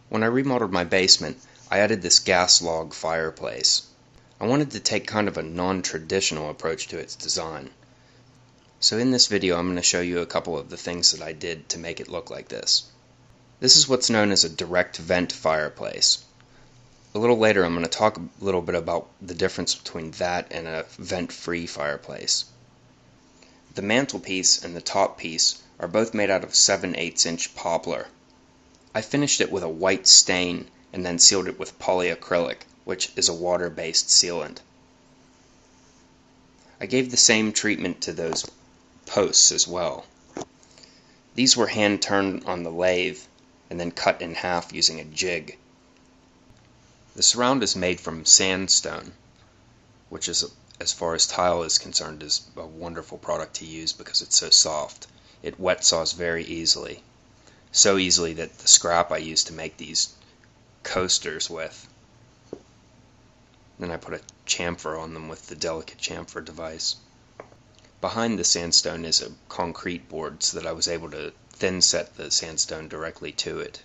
When I remodeled my basement, I added this gas log fireplace. I wanted to take kind of a non-traditional approach to its design. So in this video I'm going to show you a couple of the things that I did to make it look like this. This is what's known as a direct vent fireplace. A little later I'm going to talk a little bit about the difference between that and a vent-free fireplace. The mantelpiece and the top piece are both made out of 7/8" poplar. I finished it with a white stain and then sealed it with polyacrylic, which is a water-based sealant. I gave the same treatment to those posts as well. These were hand-turned on the lathe and then cut in half using a jig. The surround is made from sandstone, which is, as far as tile is concerned, is a wonderful product to use because it's so soft. It wet saws very easily. So easily that the scrap I used to make these coasters with, then I put a chamfer on them with the delicate chamfer device. Behind the sandstone is a concrete board so that I was able to thin set the sandstone directly to it.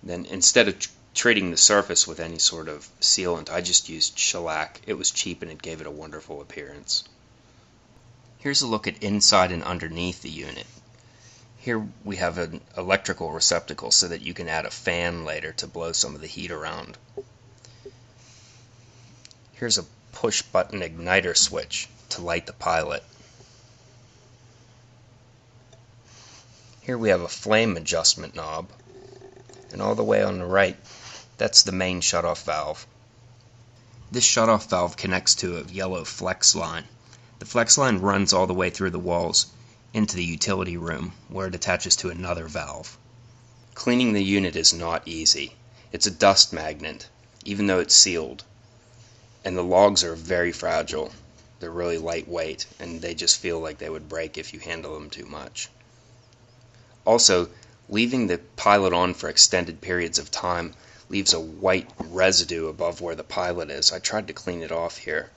Then instead of treating the surface with any sort of sealant, I just used shellac. It was cheap and it gave it a wonderful appearance. Here's a look at inside and underneath the unit. Here we have an electrical receptacle so that you can add a fan later to blow some of the heat around. Here's a push button igniter switch to light the pilot. Here we have a flame adjustment knob, and all the way on the right, that's the main shutoff valve. This shutoff valve connects to a yellow flex line. The flex line runs all the way through the walls into the utility room, where it attaches to another valve. Cleaning the unit is not easy. It's a dust magnet, even though it's sealed. And the logs are very fragile. They're really lightweight, and they just feel like they would break if you handle them too much. Also, leaving the pilot on for extended periods of time leaves a white residue above where the pilot is. I tried to clean it off here.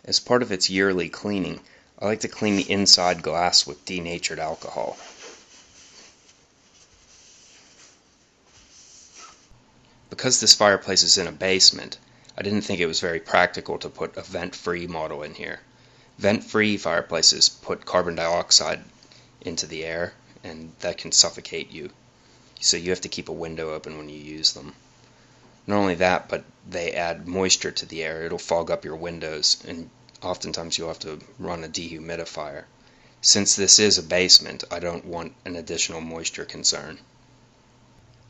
As part of its yearly cleaning, I like to clean the inside glass with denatured alcohol. Because this fireplace is in a basement, I didn't think it was very practical to put a vent-free model in here. Vent-free fireplaces put carbon dioxide into the air, and that can suffocate you. So you have to keep a window open when you use them. Not only that, but they add moisture to the air. It'll fog up your windows, and oftentimes you'll have to run a dehumidifier. Since this is a basement, I don't want an additional moisture concern.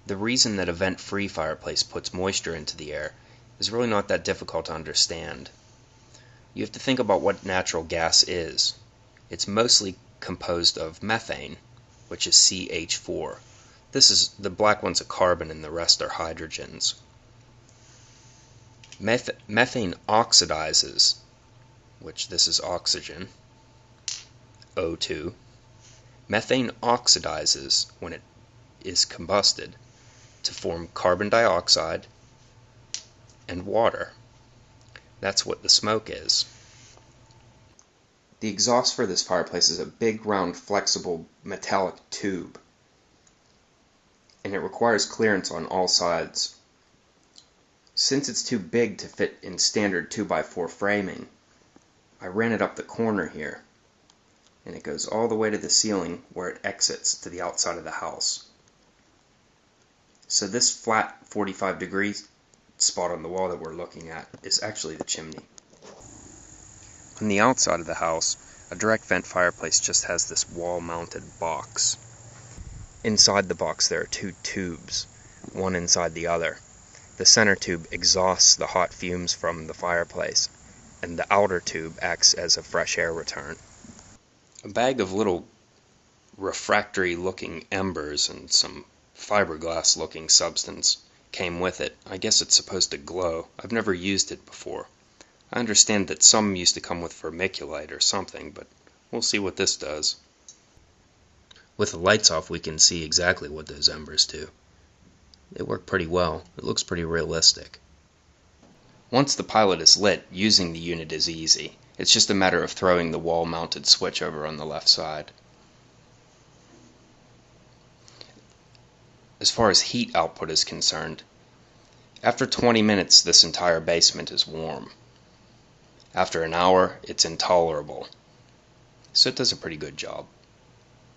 The reason that a vent-free fireplace puts moisture into the air is really not that difficult to understand. You have to think about what natural gas is. It's mostly composed of methane, which is CH4. The black one's a carbon and the rest are hydrogens. Methane oxidizes, which this is oxygen, O2. Methane oxidizes when it is combusted to form carbon dioxide and water. That's what the smoke is. The exhaust for this fireplace is a big, round, flexible, metallic tube, and it requires clearance on all sides. Since it's too big to fit in standard 2x4 framing, I ran it up the corner here, and it goes all the way to the ceiling where it exits to the outside of the house. So this flat 45-degree spot on the wall that we're looking at is actually the chimney. On the outside of the house, a direct vent fireplace just has this wall-mounted box. Inside the box there are two tubes, one inside the other. The center tube exhausts the hot fumes from the fireplace, and the outer tube acts as a fresh air return. A bag of little refractory-looking embers and some fiberglass-looking substance came with it. I guess it's supposed to glow. I've never used it before. I understand that some used to come with vermiculite or something, but we'll see what this does. With the lights off, we can see exactly what those embers do. They work pretty well. It looks pretty realistic. Once the pilot is lit, using the unit is easy. It's just a matter of throwing the wall-mounted switch over on the left side. as far as heat output is concerned, after 20 minutes this entire basement is warm. After an hour, it's intolerable. So it does a pretty good job.